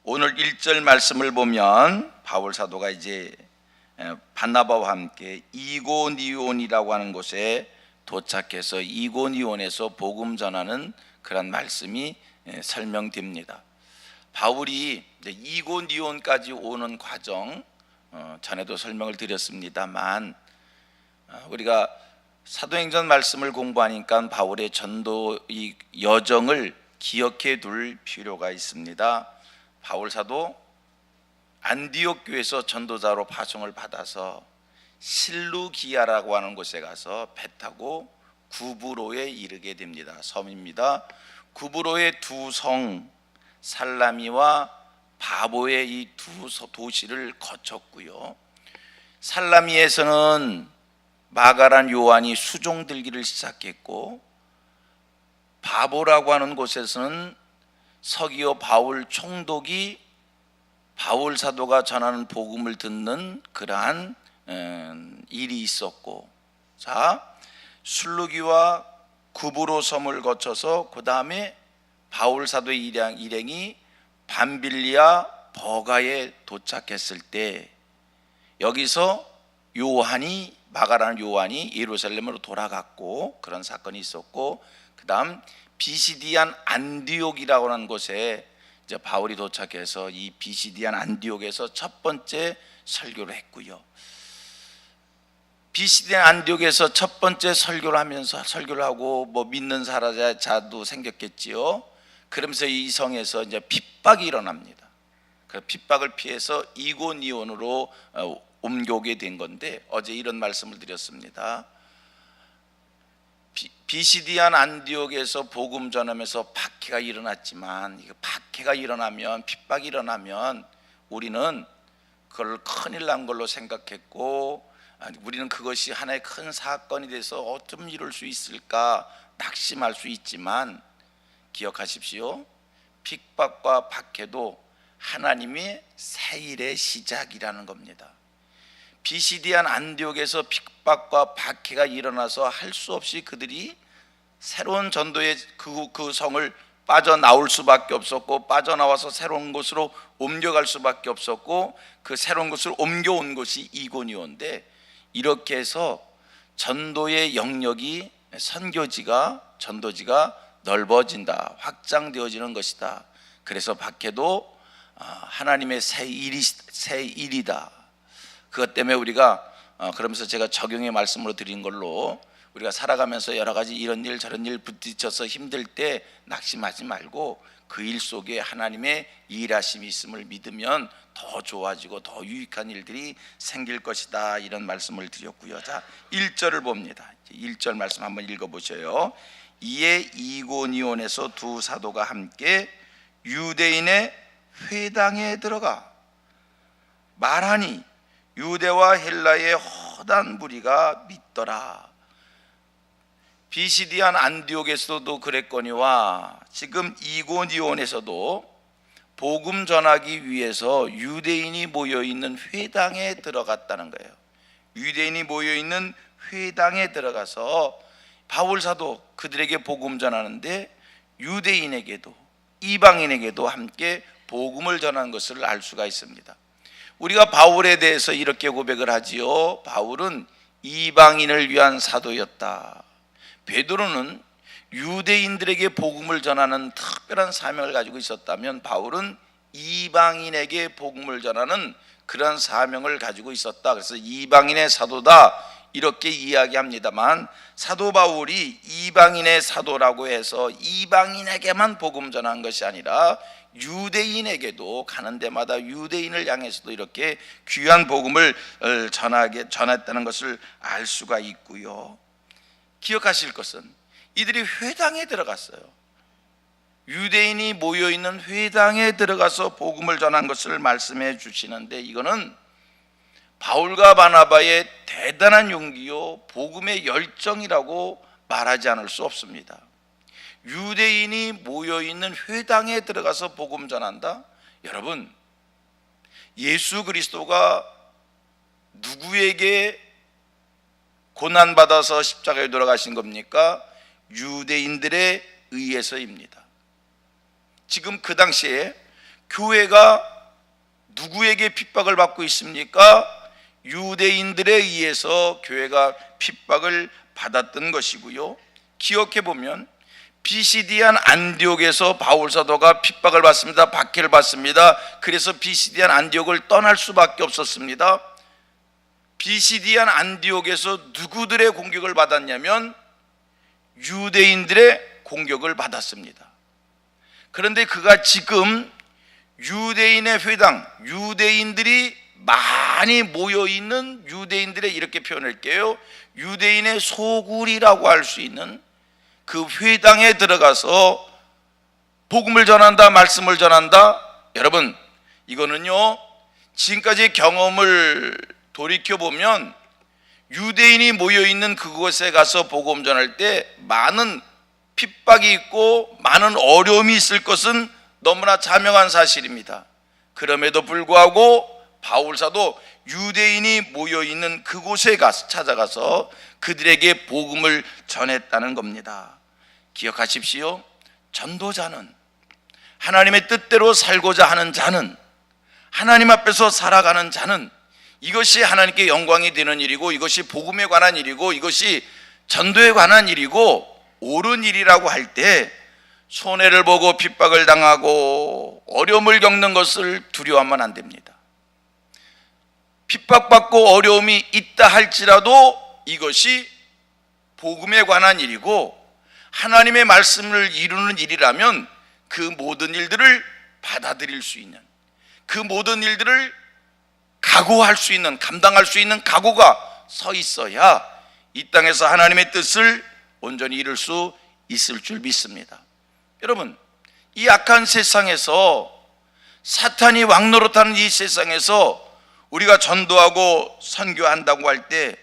오늘 1절 말씀을 보면 바울 사도가 이제 바나바와 함께 이고니온이라고 하는 곳에 도착해서 이고니온에서 복음 전하는 그런 말씀이 설명됩니다. 바울이 이고니온까지 오는 과정 전에도 설명을 드렸습니다만, 우리가 사도행전 말씀을 공부하니까 바울의 전도 이 여정을 기억해 둘 필요가 있습니다. 바울 사도 안디옥 교회에서 전도자로 파송을 받아서 실루기아라고 하는 곳에 가서 배 타고 구브로에 이르게 됩니다. 섬입니다. 구브로의 두 성 살라미와 바보의 이 두 도시를 거쳤고요. 살라미에서는 마가란 요한이 수종 들기를 시작했고, 바보라고 하는 곳에서는 서기오 바울 총독이 바울 사도가 전하는 복음을 듣는 그러한 일이 있었고, 자, 술루기와 구브로 섬을 거쳐서 그 다음에 바울 사도의 일행이 밤빌리아 버가에 도착했을 때, 여기서 마가라는 요한이 예루살렘으로 돌아갔고 그런 사건이 있었고, 그 다음 비시디안 안디옥이라고 하는 곳에 이제 바울이 도착해서 이 비시디안 안디옥에서 첫 번째 설교를 했고요. 비시디안 안디옥에서 첫 번째 설교를 하면서 설교를 하고 믿는 사자도 생겼겠지요. 그러면서 이 성에서 이제 핍박이 일어납니다. 그 핍박을 피해서 이고니온으로 옮겨오게 된 건데, 어제 이런 말씀을 드렸습니다. 비시디안 안디옥에서 복음 전하면서 박해가 일어났지만, 박해가 일어나면, 핍박이 일어나면 우리는 그걸 큰일 난 걸로 생각했고, 우리는 그것이 하나의 큰 사건이 돼서 어쩜 이럴 수 있을까 낙심할 수 있지만, 기억하십시오. 핍박과 박해도 하나님의 새 일의 시작이라는 겁니다. 비시디안 안디옥에서 핍박과 박해가 일어나서 할 수 없이 그들이 새로운 전도의 그 성을 빠져나올 수밖에 없었고, 빠져나와서 새로운 곳으로 옮겨갈 수밖에 없었고, 그 새로운 곳으로 옮겨온 곳이 이고니온인데, 이렇게 해서 전도의 영역이, 전도지가 넓어진다, 확장되어지는 것이다. 그래서 박해도 하나님의 새 일이다. 그것 때문에 우리가 그러면서 제가 적용의 말씀으로 드린 걸로, 우리가 살아가면서 여러 가지 이런 일 저런 일 부딪혀서 힘들 때 낙심하지 말고 그 일 속에 하나님의 일하심이 있음을 믿으면 더 좋아지고 더 유익한 일들이 생길 것이다, 이런 말씀을 드렸고요. 자, 1절을 봅니다. 1절 말씀 한번 읽어보셔요. 이에 이고니온에서 두 사도가 함께 유대인의 회당에 들어가 말하니 유대와 헬라의 허다한 무리가 믿더라. 비시디안 안디옥에서도 그랬거니와 지금 이고니온에서도 복음 전하기 위해서 유대인이 모여있는 회당에 들어갔다는 거예요. 유대인이 모여있는 회당에 들어가서 바울 사도 그들에게 복음 전하는데, 유대인에게도 이방인에게도 함께 복음을 전하는 것을 알 수가 있습니다. 우리가 바울에 대해서 이렇게 고백을 하지요. 바울은 이방인을 위한 사도였다. 베드로는 유대인들에게 복음을 전하는 특별한 사명을 가지고 있었다면, 바울은 이방인에게 복음을 전하는 그런 사명을 가지고 있었다. 그래서 이방인의 사도다, 이렇게 이야기합니다만, 사도 바울이 이방인의 사도라고 해서 이방인에게만 복음 전한 것이 아니라 유대인에게도 가는 데마다 유대인을 향해서도 이렇게 귀한 복음을 전했다는 것을 알 수가 있고요. 기억하실 것은 이들이 회당에 들어갔어요. 유대인이 모여있는 회당에 들어가서 복음을 전한 것을 말씀해 주시는데, 이거는 바울과 바나바의 대단한 용기요, 복음의 열정이라고 말하지 않을 수 없습니다. 유대인이 모여있는 회당에 들어가서 복음 전한다? 여러분, 예수 그리스도가 누구에게 고난받아서 십자가에 돌아가신 겁니까? 유대인들에 의해서입니다. 지금 그 당시에 교회가 누구에게 핍박을 받고 있습니까? 유대인들에 의해서 교회가 핍박을 받았던 것이고요. 기억해 보면 비시디안 안디옥에서 바울 사도가 핍박을 받습니다. 박해를 받습니다. 그래서 비시디안 안디옥을 떠날 수밖에 없었습니다. 비시디안 안디옥에서 누구들의 공격을 받았냐면 유대인들의 공격을 받았습니다. 그런데 그가 지금 유대인의 회당, 유대인들이 많이 모여있는 유대인들의, 이렇게 표현할게요, 유대인의 소굴이라고 할 수 있는 그 회당에 들어가서 복음을 전한다, 말씀을 전한다. 여러분, 이거는요, 지금까지 경험을 돌이켜보면 유대인이 모여있는 그곳에 가서 복음 전할 때 많은 핍박이 있고 많은 어려움이 있을 것은 너무나 자명한 사실입니다. 그럼에도 불구하고 바울사도 유대인이 모여있는 그곳에 찾아가서 그들에게 복음을 전했다는 겁니다. 기억하십시오. 전도자는, 하나님의 뜻대로 살고자 하는 자는, 하나님 앞에서 살아가는 자는 이것이 하나님께 영광이 되는 일이고, 이것이 복음에 관한 일이고, 이것이 전도에 관한 일이고 옳은 일이라고 할 때 손해를 보고 핍박을 당하고 어려움을 겪는 것을 두려워하면 안 됩니다. 핍박받고 어려움이 있다 할지라도 이것이 복음에 관한 일이고 하나님의 말씀을 이루는 일이라면 그 모든 일들을 받아들일 수 있는, 그 모든 일들을 각오할 수 있는, 감당할 수 있는 각오가 서 있어야 이 땅에서 하나님의 뜻을 온전히 이룰 수 있을 줄 믿습니다. 여러분, 이 악한 세상에서, 사탄이 왕노릇하는 이 세상에서 우리가 전도하고 선교한다고 할 때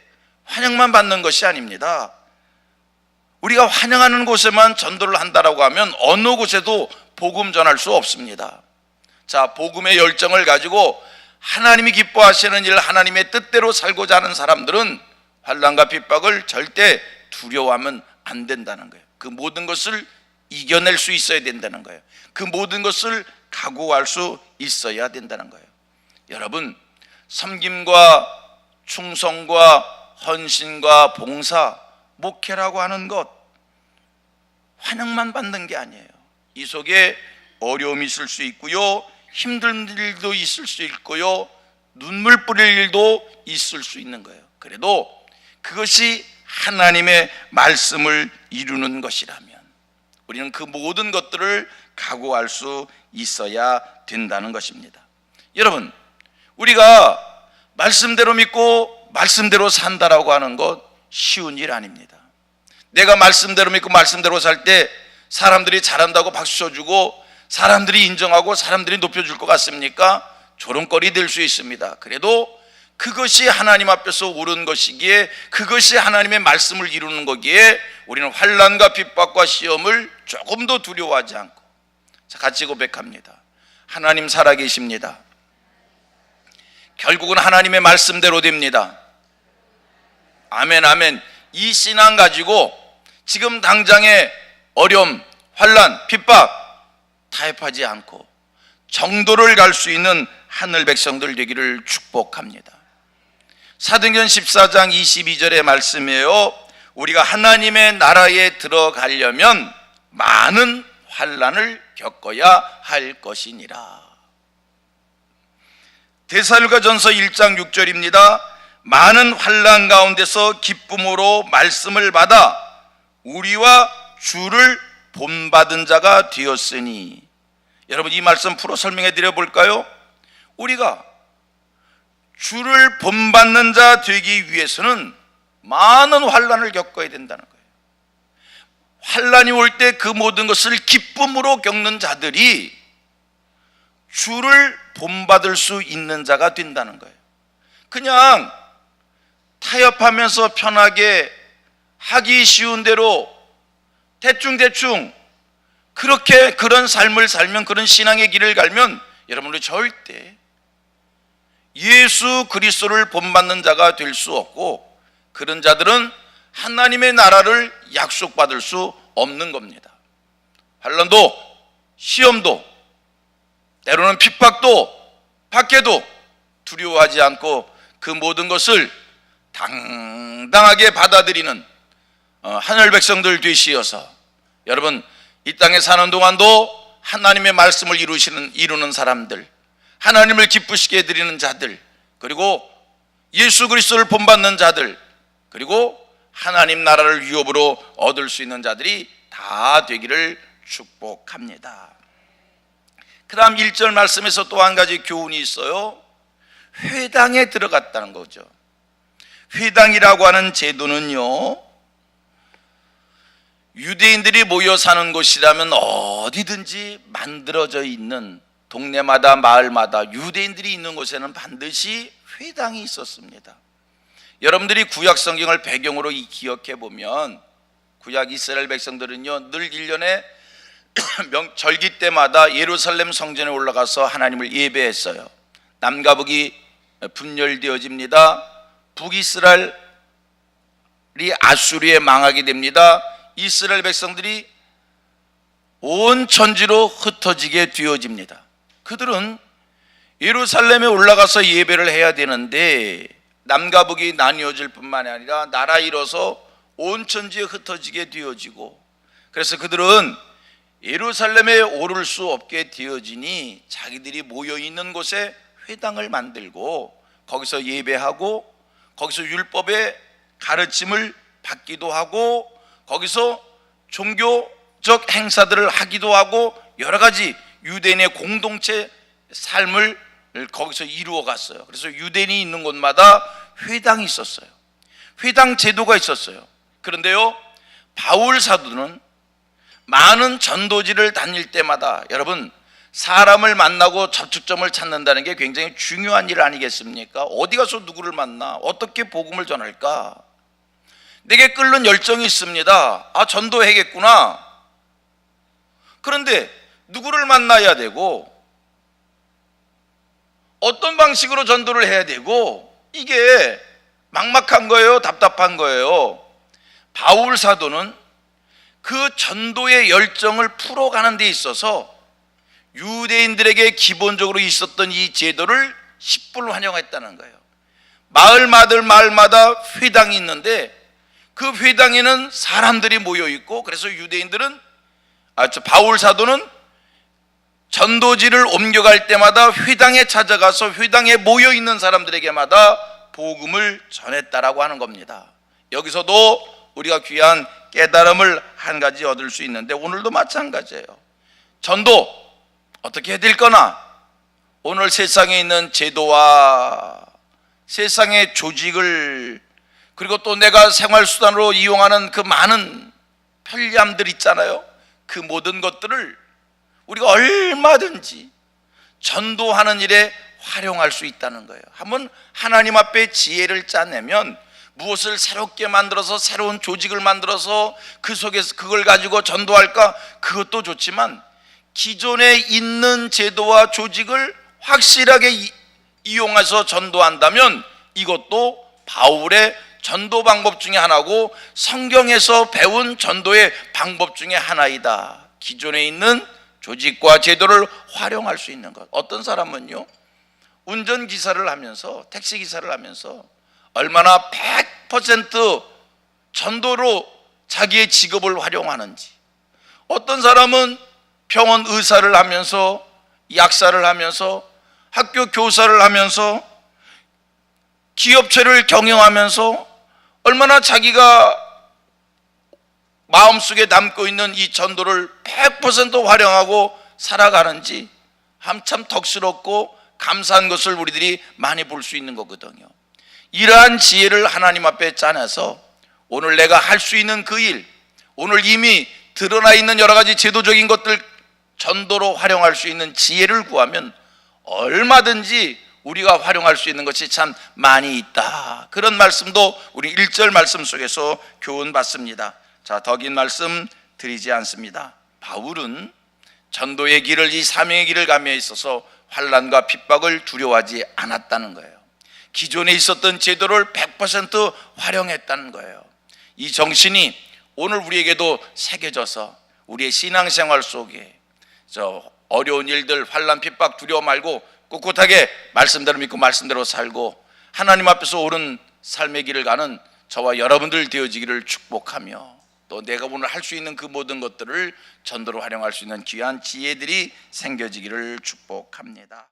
환영만 받는 것이 아닙니다. 우리가 환영하는 곳에만 전도를 한다라고 하면 어느 곳에도 복음 전할 수 없습니다. 자, 복음의 열정을 가지고 하나님이 기뻐하시는 일, 하나님의 뜻대로 살고자 하는 사람들은 환난과 핍박을 절대 두려워하면 안 된다는 거예요. 그 모든 것을 이겨낼 수 있어야 된다는 거예요. 그 모든 것을 각오할 수 있어야 된다는 거예요. 여러분, 섬김과 충성과 헌신과 봉사, 목회라고 하는 것 환영만 받는 게 아니에요. 이 속에 어려움이 있을 수 있고요, 힘든 일도 있을 수 있고요, 눈물 뿌릴 일도 있을 수 있는 거예요. 그래도 그것이 하나님의 말씀을 이루는 것이라면 우리는 그 모든 것들을 각오할 수 있어야 된다는 것입니다. 여러분, 우리가 말씀대로 믿고 말씀대로 산다라고 하는 것 쉬운 일 아닙니다. 내가 말씀대로 믿고 말씀대로 살 때 사람들이 잘한다고 박수 쳐주고 사람들이 인정하고 사람들이 높여줄 것 같습니까? 조롱거리 될 수 있습니다. 그래도 그것이 하나님 앞에서 옳은 것이기에, 그것이 하나님의 말씀을 이루는 거기에 우리는 환난과 핍박과 시험을 조금도 두려워하지 않고, 자, 같이 고백합니다. 하나님 살아계십니다. 결국은 하나님의 말씀대로 됩니다. 아멘, 아멘. 이 신앙 가지고 지금 당장의 어려움, 환난, 핍박 타협하지 않고 정도를 갈 수 있는 하늘 백성들 되기를 축복합니다. 사도행전 14장 22절의 말씀이에요. 우리가 하나님의 나라에 들어가려면 많은 환난을 겪어야 할 것이니라. 데살로니가전서 1장 6절입니다. 많은 환난 가운데서 기쁨으로 말씀을 받아 우리와 주를 본받은 자가 되었으니. 여러분, 이 말씀 풀어 설명해 드려 볼까요? 우리가 주를 본받는 자 되기 위해서는 많은 환난을 겪어야 된다는 거예요. 환난이 올 때 그 모든 것을 기쁨으로 겪는 자들이 주를 본받을 수 있는 자가 된다는 거예요. 그냥 타협하면서 편하게 하기 쉬운 대로 대충대충 그렇게 그런 삶을 살면, 그런 신앙의 길을 갈면 여러분들 절대 예수 그리스도를 본받는 자가 될 수 없고, 그런 자들은 하나님의 나라를 약속받을 수 없는 겁니다. 환난도 시험도 때로는 핍박도 박해도 두려워하지 않고 그 모든 것을 당당하게 받아들이는 하늘 백성들 되시어서 여러분 이 땅에 사는 동안도 하나님의 말씀을 이루는 사람들, 하나님을 기쁘시게 해드리는 자들, 그리고 예수 그리스도를 본받는 자들, 그리고 하나님 나라를 유업으로 얻을 수 있는 자들이 다 되기를 축복합니다. 그 다음 1절 말씀에서 또 한 가지 교훈이 있어요. 회당에 들어갔다는 거죠. 회당이라고 하는 제도는요, 유대인들이 모여 사는 곳이라면 어디든지 만들어져 있는, 동네마다 마을마다 유대인들이 있는 곳에는 반드시 회당이 있었습니다. 여러분들이 구약 성경을 배경으로 기억해 보면 구약 이스라엘 백성들은요 늘 1년에 절기 때마다 예루살렘 성전에 올라가서 하나님을 예배했어요. 남과 북이 분열되어집니다. 북이스라엘이 아수리에 망하게 됩니다. 이스라엘 백성들이 온 천지로 흩어지게 되어집니다. 그들은 예루살렘에 올라가서 예배를 해야 되는데 남과 북이 나뉘어질 뿐만 아니라 나라 잃어서 온 천지에 흩어지게 되어지고, 그래서 그들은 예루살렘에 오를 수 없게 되어지니 자기들이 모여있는 곳에 회당을 만들고 거기서 예배하고 거기서 율법의 가르침을 받기도 하고 거기서 종교적 행사들을 하기도 하고 여러 가지 유대인의 공동체 삶을 거기서 이루어 갔어요. 그래서 유대인이 있는 곳마다 회당이 있었어요. 회당 제도가 있었어요. 그런데요, 바울 사도는 많은 전도지를 다닐 때마다, 여러분 사람을 만나고 접촉점을 찾는다는 게 굉장히 중요한 일 아니겠습니까? 어디 가서 누구를 만나, 어떻게 복음을 전할까? 내게 끓는 열정이 있습니다. 전도해야겠구나. 그런데 누구를 만나야 되고 어떤 방식으로 전도를 해야 되고, 이게 막막한 거예요, 답답한 거예요. 바울 사도는 그 전도의 열정을 풀어가는 데 있어서 유대인들에게 기본적으로 있었던 이 제도를 10불 환영했다는 거예요. 마을마다 회당이 있는데 그 회당에는 사람들이 모여 있고, 그래서 유대인들은 바울 사도는 전도지를 옮겨갈 때마다 회당에 찾아가서 회당에 모여 있는 사람들에게마다 복음을 전했다라고 하는 겁니다. 여기서도 우리가 귀한 깨달음을 한 가지 얻을 수 있는데 오늘도 마찬가지예요. 전도 어떻게 해야 될 거나, 오늘 세상에 있는 제도와 세상의 조직을, 그리고 또 내가 생활수단으로 이용하는 그 많은 편리함들 있잖아요. 그 모든 것들을 우리가 얼마든지 전도하는 일에 활용할 수 있다는 거예요. 한번 하나님 앞에 지혜를 짜내면 무엇을 새롭게 만들어서 새로운 조직을 만들어서 그 속에서 그걸 가지고 전도할까? 그것도 좋지만 기존에 있는 제도와 조직을 확실하게 이용해서 전도한다면 이것도 바울의 전도 방법 중에 하나고 성경에서 배운 전도의 방법 중에 하나이다. 기존에 있는 조직과 제도를 활용할 수 있는 것. 어떤 사람은요, 운전기사를 하면서, 택시기사를 하면서 얼마나 100% 전도로 자기의 직업을 활용하는지, 어떤 사람은 병원 의사를 하면서, 약사를 하면서, 학교 교사를 하면서, 기업체를 경영하면서 얼마나 자기가 마음속에 담고 있는 이 전도를 100% 활용하고 살아가는지 한참 덕스럽고 감사한 것을 우리들이 많이 볼 수 있는 거거든요. 이러한 지혜를 하나님 앞에 짜내서 오늘 내가 할 수 있는 그 일, 오늘 이미 드러나 있는 여러 가지 제도적인 것들 전도로 활용할 수 있는 지혜를 구하면 얼마든지 우리가 활용할 수 있는 것이 참 많이 있다. 그런 말씀도 우리 1절 말씀 속에서 교훈받습니다. 자, 더 긴 말씀 드리지 않습니다. 바울은 전도의 길을, 이 사명의 길을 가미에 있어서 환난과 핍박을 두려워하지 않았다는 거예요. 기존에 있었던 제도를 100% 활용했다는 거예요. 이 정신이 오늘 우리에게도 새겨져서 우리의 신앙생활 속에 어려운 일들, 환난, 핍박 두려워 말고 꿋꿋하게 말씀대로 믿고 말씀대로 살고 하나님 앞에서 옳은 삶의 길을 가는 저와 여러분들 되어지기를 축복하며, 또 내가 오늘 할 수 있는 그 모든 것들을 전도로 활용할 수 있는 귀한 지혜들이 생겨지기를 축복합니다.